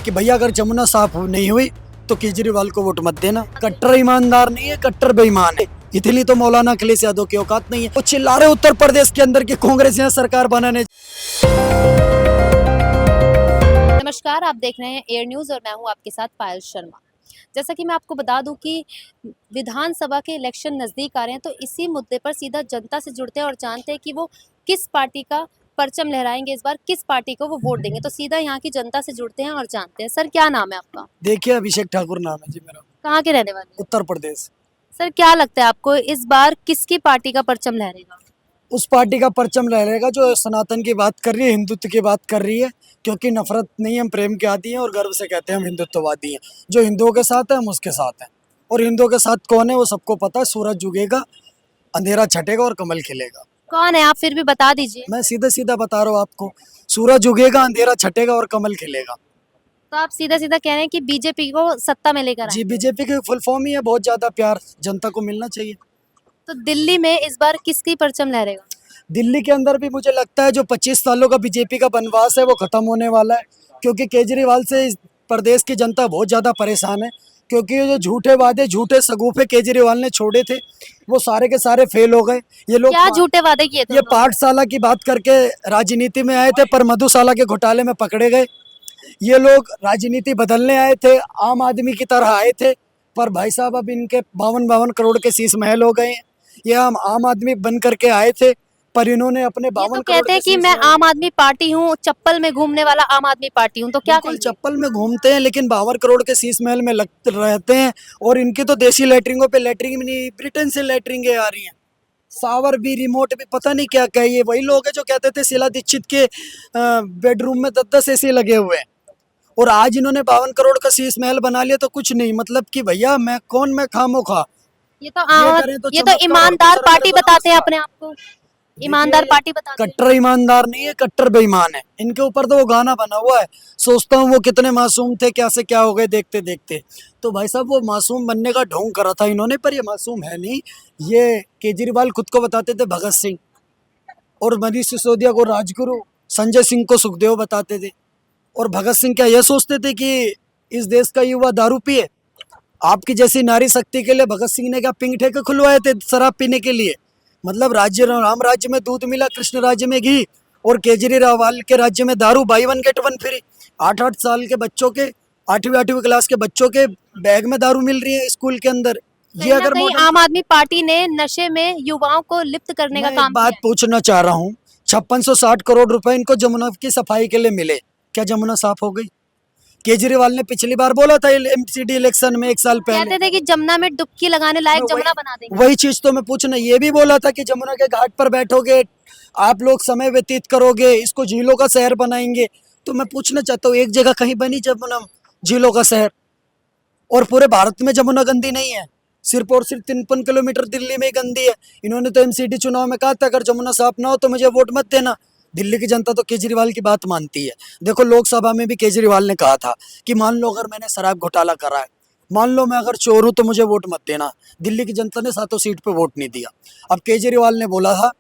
कि भैया अगर जमुना साफ नहीं हुई तो केजरीवाल को वोट मत देना। कट्टर ईमानदार नहीं है, कट्टर बेईमान है। इतनी तो मौलाना अखिलेश यादव की औकात नहीं है। वो चिल्ला रहे उत्तर प्रदेश के अंदर की कांग्रेस यहाँ सरकार बनाने। नमस्कार, आप देख रहे हैं एयर न्यूज और मैं हूं आपके साथ पायल शर्मा। जैसा कि मैं आपको बता दूं कि विधानसभा के इलेक्शन नजदीक आ रहे हैं, तो इसी मुद्दे पर सीधा जनता से जुड़ते हैं और जानते हैं कि वो किस पार्टी का परचम लहराएंगे, इस बार किस पार्टी को वो वोट देंगे। तो सीधा यहाँ की जनता से जुड़ते हैं और जानते हैं। सर, क्या नाम है आपका? देखिए, अभिषेक ठाकुर नाम है जी मेरा। कहाँ के रहने वाले? उत्तर प्रदेश। सर, क्या लगता है आपको इस बार किसकी पार्टी का परचम लहरेगा? उस पार्टी का परचम लहरेगा जो सनातन की बात कर रही है, हिंदुत्व की बात कर रही है। क्योंकि नफरत नहीं, हम प्रेम के आदी हैं और गर्व से कहते हैं हम हिंदुत्ववादी हैं। जो हिंदुओं के साथ है हम उसके साथ हैं। और हिंदुओं के साथ कौन है वो सबको पता है। सूरज उगेगा, अंधेरा छटेगा और कमल खिलेगा। कौन है आप फिर भी बता दीजिए। मैं सीधा सीधा बता रहा हूँ आपको, सूरज उगेगा, अंधेरा छटेगा और कमल खिलेगा। तो आप सीधा सीधा कह रहे हैं कि बीजेपी को सत्ता में लेकर जी, आएंगे। बीजेपी की फुल फॉर्म ही है, बहुत ज्यादा प्यार जनता को मिलना चाहिए। तो दिल्ली में इस बार किसकी परचम लहरेगा? दिल्ली के अंदर भी मुझे लगता है जो 25 सालों का बीजेपी का वनवास है वो खत्म होने वाला है। क्योंकि केजरीवाल से इस प्रदेश की जनता बहुत ज़्यादा परेशान है। क्योंकि ये जो झूठे वादे, झूठे सगुफे केजरीवाल ने छोड़े थे वो सारे के सारे फेल हो गए। ये लोग क्या झूठे वादे किए थे ये उन्होंने? पाठशाला की बात करके राजनीति में आए थे, पर मधुशाला के घोटाले में पकड़े गए। ये लोग राजनीति बदलने आए थे, आम आदमी की तरह आए थे, पर भाई साहब अब इनके 52 करोड़ के शीश महल हो गए हैं। ये हम आम आदमी बन करके आए थे, पर इन्होंने अपने ये 52 तो करोड़ कहते के हैं कि शीश मैं महल। आम आदमी पार्टी हूँ, चप्पल में घूमने वाला आम आदमी पार्टी हूँ। तो क्या बिल्कुल कहेंगे? चप्पल में घूमते हैं, लेकिन 52 करोड़ के शीश महल में लग रहते हैं। और इनकी तो देसी लैटरिंगों पे लैटरिंग भी नहीं, ब्रिटेन से लैटरिंगें आ रही हैं। शावर भी, रिमोट भी, पता नहीं क्या क्या। ये वही लोग हैं जो कहते थे शीला दीक्षित के बेडरूम में 10-10 एसी लगे हुए हैं। और आज इन्होंने 52 करोड़ का शीश महल बना लिया तो कुछ नहीं। मतलब कि भैया मैं कौन, मैं खामोखा। ये तो ये करें तो ये तो चमत्कार और ईमानदार दूसरा पार्टी कर दो बताते हैं नमस्कार। अपने आप को। ईमानदार पार्टी बताते हैं। कट्टर ईमानदार नहीं है, कट्टर बेईमान है। इनके ऊपर तो वो गाना बना हुआ है। सोचता हूँ वो कितने मासूम थे, क्या से क्या हो गए देखते देखते। तो भाई साहब वो मासूम बनने का ढोंग करा था इन्होंने, पर ये मासूम है नहीं। ये केजरीवाल खुद को बताते थे भगत सिंह, और मनीष सिसोदिया को राजगुरु, संजय सिंह को सुखदेव बताते थे। और भगत सिंह क्या ये सोचते थे कि इस देश का युवा दारू पिए? आपकी जैसी नारी शक्ति के लिए भगत सिंह ने क्या पिंक ठेके खुलवाए थे शराब पीने के लिए? मतलब राज्य, राम राज्य में दूध मिला, कृष्ण राज्य में घी, और केजरीवाल के राज्य में दारू, by one get one free. 8-8 साल के बच्चों के, 8वीं क्लास के बच्चों के बैग में दारू मिल रही है स्कूल के अंदर। ये कहीं ना अगर कहीं मॉडल, आम आदमी पार्टी ने नशे में युवाओं को लिप्त करने का मैं एक काम बात किया पूछना चाह रहा हूँ, 5660 करोड़ रुपए इनको जमुना की सफाई के लिए मिले, क्या जमुना साफ हो गई? केजरीवाल ने पिछली बार बोला था एमसीडी इलेक्शन में 1 साल है। पहले, कहते थे कि जमुना में डुबकी लगाने लायक मैं जमुना बना देंगे। वही चीज तो मैं पूछना, ये भी बोला था कि जमुना के घाट पर बैठोगे आप लोग, समय व्यतीत करोगे, इसको झीलों का शहर बनाएंगे। तो मैं पूछना चाहता हूँ, एक जगह कहीं बनी जमुना झीलों का शहर? और पूरे भारत में जमुना गंदी नहीं है, सिर्फ और सिर्फ 53 किलोमीटर दिल्ली में ही गंदी है। इन्होंने तो एमसीडी चुनाव में कहा था अगर जमुना साफ ना हो तो मुझे वोट मत देना। दिल्ली की जनता तो केजरीवाल की बात मानती है। देखो, लोकसभा में भी केजरीवाल ने कहा था कि मान लो अगर मैंने शराब घोटाला करा है, मान लो मैं अगर चोर हूं तो मुझे वोट मत देना। दिल्ली की जनता ने 7 सीट पे वोट नहीं दिया। अब केजरीवाल ने बोला था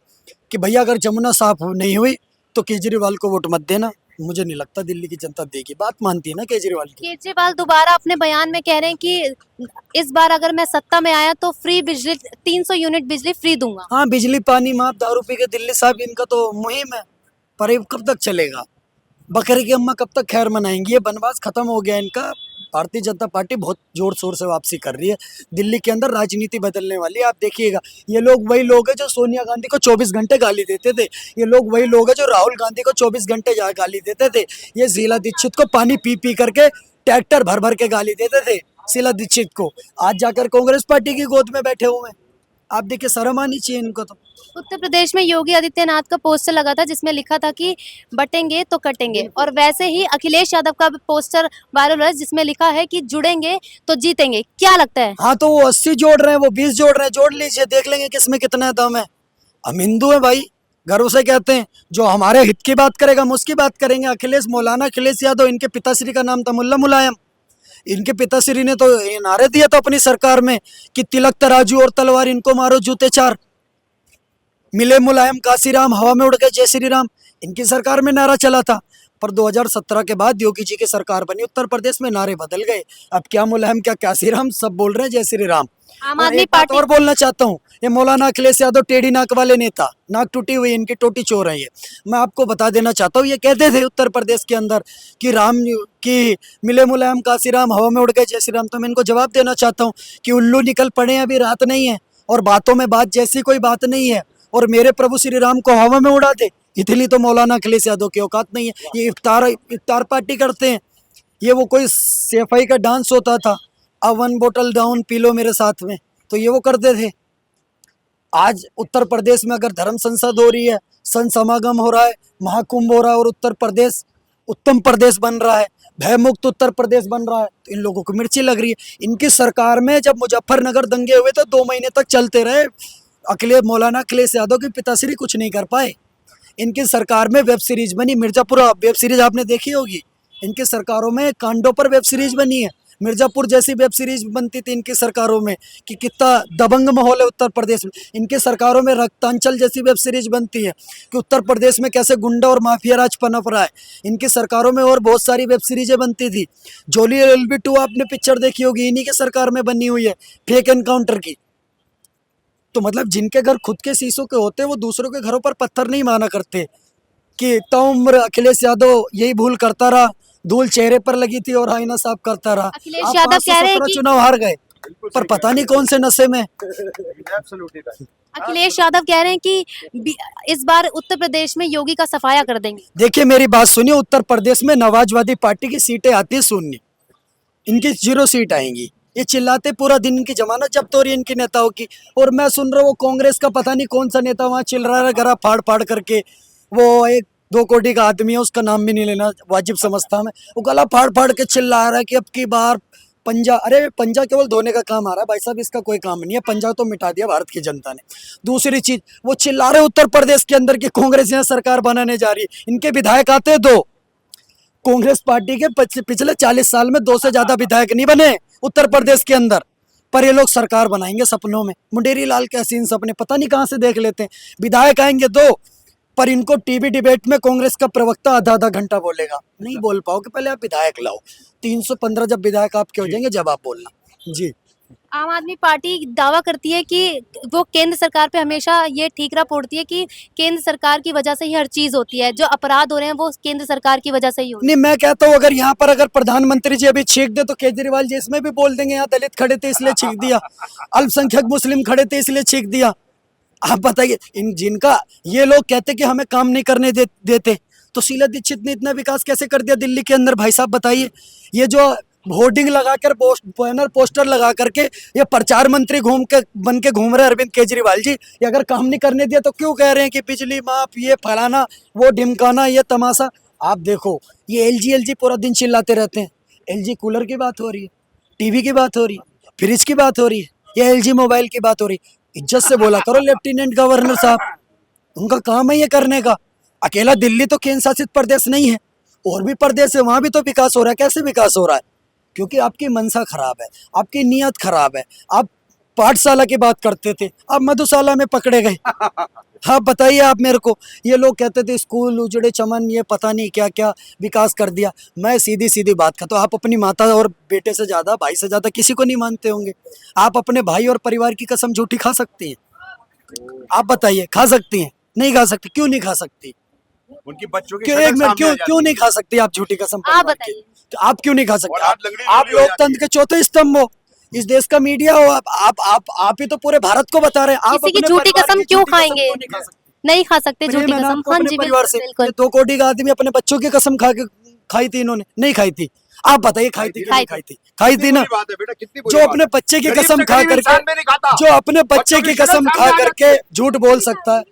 कि भैया अगर जमुना साफ नहीं हुई तो केजरीवाल को वोट मत देना। मुझे नहीं लगता दिल्ली की जनता देगी, बात मानती है ना केजरीवाल की। केजरीवाल दोबारा अपने बयान में कह रहे हैं कि इस बार अगर मैं सत्ता में आया तो फ्री बिजली, 300 यूनिट बिजली फ्री दूंगा। हाँ, बिजली पानी माफ, दारू पी के दिल्ली साहब, इनका तो मुहिम है। पर ये कब तक चलेगा? बकरी की अम्मा कब तक खैर मनाएंगी? ये बनवास खत्म हो गया इनका। भारतीय जनता पार्टी बहुत जोर शोर से वापसी कर रही है। दिल्ली के अंदर राजनीति बदलने वाली है, आप देखिएगा। ये लोग वही लोग हैं जो सोनिया गांधी को 24 घंटे गाली देते थे। ये लोग वही लोग हैं जो राहुल गांधी को 24 घंटे गाली देते थे। ये शीला दीक्षित को पानी पी पी करके, ट्रैक्टर भर भर के गाली देते थे शीला दीक्षित को। आज जाकर कांग्रेस पार्टी की गोद में बैठे हुए हैं। आप देखिए, शर्म आनी चाहिए इनको तो। उत्तर प्रदेश में योगी आदित्यनाथ का पोस्टर लगा था जिसमें लिखा था कि बटेंगे तो कटेंगे, और वैसे ही अखिलेश यादव का भी पोस्टर वायरल हुआ है जिसमें लिखा है कि जुड़ेंगे तो जीतेंगे। क्या लगता है? हाँ, तो वो 80 जोड़ रहे हैं, वो 20 जोड़ रहे हैं, जोड़ लीजिए, देख लेंगे किसमें कितना दम है। हम हिंदू हैं भाई, गर्व से कहते हैं। जो हमारे हित की बात करेगा हम उसकी बात करेंगे। अखिलेश, मौलाना अखिलेश यादव, इनके पिताश्री का नाम था मुल्ला मुलायम। इनके पिताश्री ने तो ये नारे दिया था अपनी सरकार में कि तिलक तराजू और तलवार, इनको मारो जूते चार। मिले मुलायम काशीराम, हवा में उड़ गए जय श्री राम, इनकी सरकार में नारा चला था। पर 2017 के बाद योगी जी की सरकार बनी, उत्तर प्रदेश में नारे बदल गए। अब क्या मुलायम, क्या श्री राम, सब बोल रहे हैं जय श्री राम। आम और आदमी एक बात पार्टी और बोलना चाहता हूँ, ये मौलाना अखिलेश यादव टेढ़ी नाक वाले नेता, नाक टूटी हुई, इनकी टोटी चोर है ये। मैं आपको बता देना चाहता हूँ, ये कहते थे उत्तर प्रदेश के अंदर कि राम की मिले मुलायम काशी राम, हवा में उड़ गए जय श्री राम। तो मैं इनको जवाब देना चाहता हूँ कि उल्लू निकल पड़े हैं, अभी रात नहीं है और बातों में बात जैसी कोई बात नहीं है, और मेरे प्रभु श्री राम को हवा में उड़ा दे, इतनी तो मौलाना अखिलेश यादव की औकात नहीं है। ये इफ्तार पार्टी करते हैं, ये वो कोई सफाई का डांस होता था, अब 1 बोतल डाउन पी लो मेरे साथ में, तो ये वो करते थे। आज उत्तर प्रदेश में अगर धर्म संसद हो रही है, संत समागम हो रहा है, महाकुंभ हो रहा है, और उत्तर प्रदेश उत्तम प्रदेश बन रहा है, भयमुक्त उत्तर प्रदेश बन रहा है, तो इन लोगों को मिर्ची लग रही है। इनकी सरकार में जब मुजफ्फरनगर दंगे हुए तो 2 महीने तक चलते रहे, मौलाना अखिलेश यादव के पिताश्री कुछ नहीं कर पाए। इनकी सरकार में वेब सीरीज बनी, मिर्जापुर वेब सीरीज आपने देखी होगी। इनकी सरकारों में कांडों पर वेब सीरीज बनी है, मिर्जापुर जैसी वेब सीरीज बनती थी इनकी सरकारों में, कि कितना दबंग माहौल है उत्तर प्रदेश में। इनकी सरकारों में रक्तांचल जैसी वेब सीरीज बनती है कि उत्तर प्रदेश में कैसे गुंडा और माफिया राज पनप रहा है। इनकी सरकारों में और बहुत सारी वेब सीरीजें बनती थी। जोली LLB 2 आपने पिक्चर देखी होगी, इन्हीं के सरकार में बनी हुई है, फेक एनकाउंटर की। तो मतलब जिनके घर खुद के शीशों के होते, वो दूसरों के घरों पर पत्थर नहीं माना करते कि ताउम्र अखिलेश यादव यही भूल करता रहा, धूल चेहरे पर लगी थी और आईना साफ करता रहा। अखिलेश आप यादव कह रहे हैं 517 कि चुनाव हार गए, पर पता नहीं कौन से नशे में। अखिलेश यादव कह रहे हैं कि इस बार उत्तर प्रदेश में योगी का सफाया कर देंगे। देखिए मेरी बात सुनिए, उत्तर प्रदेश में नवाजवादी पार्टी की सीटें आती शून्य, इनकी 0 सीट आएंगी। ये चिल्लाते पूरा दिन, इनकी जमानत जब्त हो रही है इनके नेताओं की। और मैं सुन रहा हूँ वो कांग्रेस का पता नहीं कौन सा नेता वहाँ चिल्ला रहा है गला फाड़ फाड़ करके, वो 1-2 कोटी का आदमी है, उसका नाम भी नहीं लेना वाजिब समझता मैं। वो गला फाड़ फाड़ के चिल्ला रहा है कि अब की बार पंजा, अरे पंजा केवल धोने का काम आ रहा है भाई साहब, इसका कोई काम नहीं है, पंजा तो मिटा दिया भारत की जनता ने। दूसरी चीज, वो चिल्ला रहे उत्तर प्रदेश के अंदर की कांग्रेस यहाँ सरकार बनाने जा रही है। इनके विधायक आते हैं 2, कांग्रेस पार्टी के पिछले 40 साल में 2 से ज्यादा विधायक नहीं बने उत्तर प्रदेश के अंदर, पर ये लोग सरकार बनाएंगे सपनों में। मुंडेरी लाल के हसीन सपने पता नहीं कहाँ से देख लेते हैं। विधायक आएंगे 2, पर इनको टीवी डिबेट में कांग्रेस का प्रवक्ता आधा घंटा बोलेगा, नहीं बोल पाओगे, पहले आप विधायक लाओ। 315 जब विधायक आपके हो जाएंगे जब आप बोलना। जी, आम आदमी पार्टी दावा करती है कि वो केंद्र सरकार पे हमेशा ये ठीकरा फोड़ती है कि केंद्र सरकार की वजह से ही हर चीज होती है, जो अपराध हो रहे हैं वो केंद्र सरकार की वजह से ही हो रहे हैं। नहीं मैं कहता हूँ अगर प्रधानमंत्री जी अभी छींक दे तो केजरीवाल जी इसमें भी बोल देंगे यहाँ दलित खड़े थे इसलिए छींक दिया, अल्पसंख्यक मुस्लिम खड़े थे इसलिए छींक दिया। आप बताइए, इन जिनका ये लोग कहते कि हमें काम नहीं करने देते, तो शीला दीक्षित ने इतना विकास कैसे कर दिया दिल्ली के अंदर भाई साहब बताइए। ये जो होर्डिंग लगाकर बैनर पोस्टर लगा करके ये प्रचार मंत्री बन के घूम रहे अरविंद केजरीवाल जी, ये अगर काम नहीं करने दिया तो क्यों कह रहे हैं कि बिजली माफ, ये फलाना, वो ढिमकाना, ये तमाशा। आप देखो ये LG पूरा दिन चिल्लाते रहते हैं। LG कूलर की बात हो रही है, टीवी की बात हो रही है, फ्रिज की बात हो रही है, ये LG मोबाइल की बात हो रही है। इज्जत से बोला करो लेफ्टिनेंट गवर्नर साहब, उनका काम है ये करने का। अकेला दिल्ली तो केंद्र शासित प्रदेश नहीं है, और भी प्रदेश है, वहां भी तो विकास हो रहा है। कैसे विकास हो रहा है? क्योंकि आपकी मनसा खराब है, आपकी नीयत खराब है। आप पाठशाला की बात करते थे, आप मधुशाला में पकड़े गए। हाँ बताइए आप मेरे को, ये लोग कहते थे स्कूल उजड़े चमन, ये पता नहीं क्या क्या विकास कर दिया। मैं सीधी सीधी बात करता हूँ, आप अपनी माता और बेटे से ज्यादा, भाई से ज्यादा किसी को नहीं मानते होंगे। आप अपने भाई और परिवार की कसम झूठी खा सकती हैं? आप बताइए, खा सकती हैं? नहीं खा सकती। क्यों नहीं खा सकती? उनकी बच्चों की क्यों, एक मिनट, क्यों नहीं खा सकती आप झूठी कसम? आप बताइए, आप क्यों नहीं खा सकते? आप लोकतंत्र के चौथे स्तंभ हो, इस देश का मीडिया हो, आप ही तो पूरे भारत को बता रहे हैं। आप किसी की अपने झूठी परिवार कसम की क्यों झूठी कसम खाएंगे? क्यों नहीं खा सकते? नहीं खा सकते झूठी मैंने कसम। आपको हाँ अपने जी परिवार से, बिल्कुल। ये 2 कोटी का आदमी अपने बच्चों की कसम खाई थी, इन्होंने नहीं खाई थी? आप बताइए, खाई थी कि नहीं खाई थी? खाई थी ना। जो अपने बच्चे की कसम खा करके, जो अपने बच्चे की कसम खा करके झूठ बोल सकता है,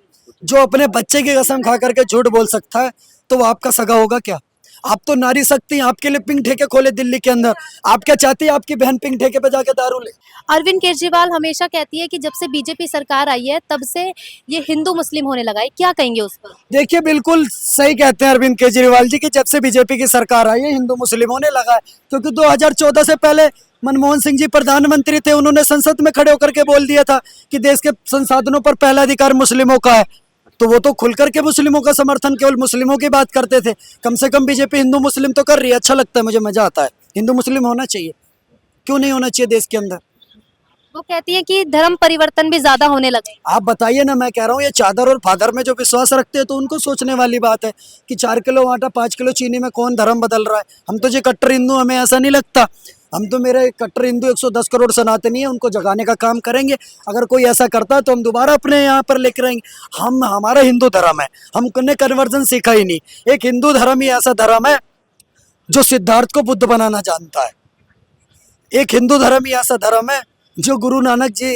जो अपने बच्चे की कसम खा करके झूठ बोल सकता है, तो वो आपका सगा होगा क्या? आप तो नारी शक्ति हैं, आपके लिए पिंक ठेके खोले दिल्ली के अंदर। आप क्या चाहती है? आपकी बहन पिंक ठेके पे जाके दारू ले। अरविंद केजरीवाल हमेशा कहती है कि जब से बीजेपी सरकार आई है तब से ये हिंदू मुस्लिम होने लगा है, क्या कहेंगे उस पर? देखिए बिल्कुल सही कहते हैं अरविंद केजरीवाल जी कि जब से बीजेपी की सरकार आई है हिंदू मुस्लिम होने लगा है। क्योंकि 2014 से पहले मनमोहन सिंह जी प्रधानमंत्री थे, उन्होंने संसद में खड़े होकर के बोल दिया था कि देश के संसाधनों पर पहला अधिकार मुस्लिमों का है। तो वो तो खुल करके मुस्लिमों का समर्थन केवल मुस्लिमों की बात करते थे। कम से कम बीजेपी हिंदू मुस्लिम तो कर रही है, अच्छा लगता है मुझे, मजा आता है। हिंदू मुस्लिम होना चाहिए, क्यों नहीं होना चाहिए देश के अंदर? वो कहती है कि धर्म परिवर्तन भी ज्यादा होने लगे। आप बताइए ना, मैं कह रहा हूँ ये चादर और फादर में जो विश्वास रखते हैं तो उनको सोचने वाली बात है कि 4 किलो आटा 5 किलो चीनी में कौन धर्म बदल रहा है। हम तो जी कट्टर हिंदू, हमें ऐसा नहीं लगता। हम तो मेरे कट्टर हिंदू 110 करोड़ सनातनी है, उनको जगाने का काम करेंगे। अगर कोई ऐसा करता है तो हम दोबारा अपने यहाँ पर लेकर आएंगे। हम, हमारा हिंदू धर्म है, हमने कन्वर्जन सीखा ही नहीं। एक हिंदू धर्म ही ऐसा धर्म है जो सिद्धार्थ को बुद्ध बनाना जानता है। एक हिंदू धर्म ही ऐसा धर्म है जो गुरु नानक जी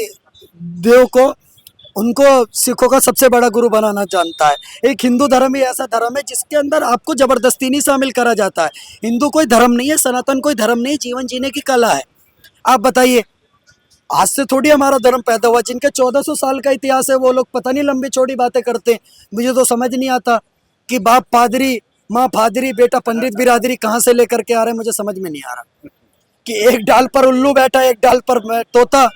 देव को, उनको सिखों का सबसे बड़ा गुरु बनाना जानता है। एक हिंदू धर्म ही ऐसा धर्म है जिसके अंदर आपको जबरदस्ती नहीं शामिल करा जाता है। हिंदू कोई धर्म नहीं है, सनातन कोई धर्म नहीं, जीवन जीने की कला है। आप बताइए, आज से थोड़ी हमारा धर्म पैदा हुआ। जिनके 1400 साल का इतिहास है वो लोग पता नहीं लंबी चौड़ी बातें करते हैं। मुझे तो समझ नहीं आता कि बाप पादरी, माँ फादरी, बेटा पंडित बिरादरी कहाँ से लेकर के आ रहे हैं, मुझे समझ में नहीं आ रहा। कि एक डाल पर उल्लू बैठा, एक डाल पर तोता,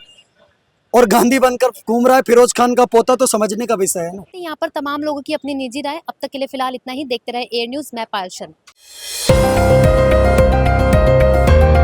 और गांधी बनकर घूम रहा है फिरोज खान का पोता, तो समझने का विषय है ना। यहाँ पर तमाम लोगों की अपनी निजी राय। अब तक के लिए फिलहाल इतना ही। देखते रहे एयर न्यूज, मैं पायल शर्मा।